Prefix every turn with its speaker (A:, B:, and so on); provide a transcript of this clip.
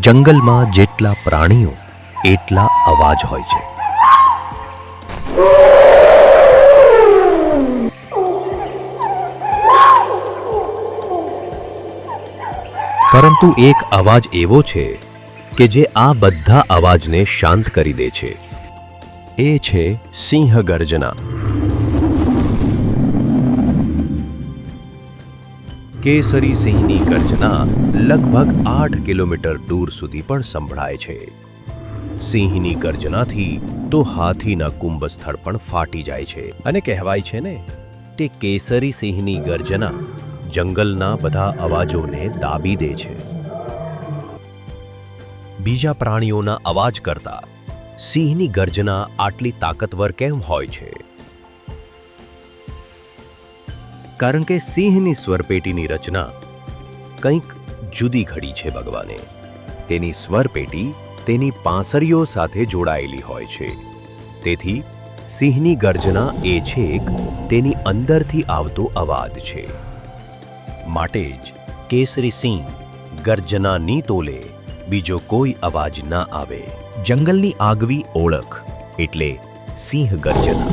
A: જંગલમાં જેટલા પ્રાણીઓ એટલા અવાજ હોય છે. પરંતુ એક અવાજ એવો છે કે જે આ બધા અવાજને શાંત કરી દે છે. એ છે સિંહ ગર્જના. કેસરી સિંહની ગર્જના લગભગ 8 કિલોમીટર દૂર સુધી પણ સંભળાય છે. સિંહની ગર્જનાથી તો હાથીના કુંભસ્થળ પણ ફાટી જાય છે. અને કહેવાય છે ને કે કેસરી સિંહની ગર્જના જંગલના બધા અવાજોને દાબી દે છે. બીજા પ્રાણીઓના અવાજ કરતા સિંહની ગર્જના આટલી તાકતવર કેમ હોય છે? કારણ કે સિંહની સ્વરપેટીની રચના કંઈક જુદી ઘડી છે ભગવાને. તેની સ્વરપેટી તેની પાંસળીઓ સાથે જોડાયેલી હોય છે. તેથી સિંહની ગર્જના એ છેક તેની અંદરથી આવતો અવાજ છે. માટે જ કેસરી સિંહ ગર્જનાની તોલે બીજો કોઈ અવાજ ના આવે. જંગલની આગવી ઓળખ એટલે સિંહ ગર્જના.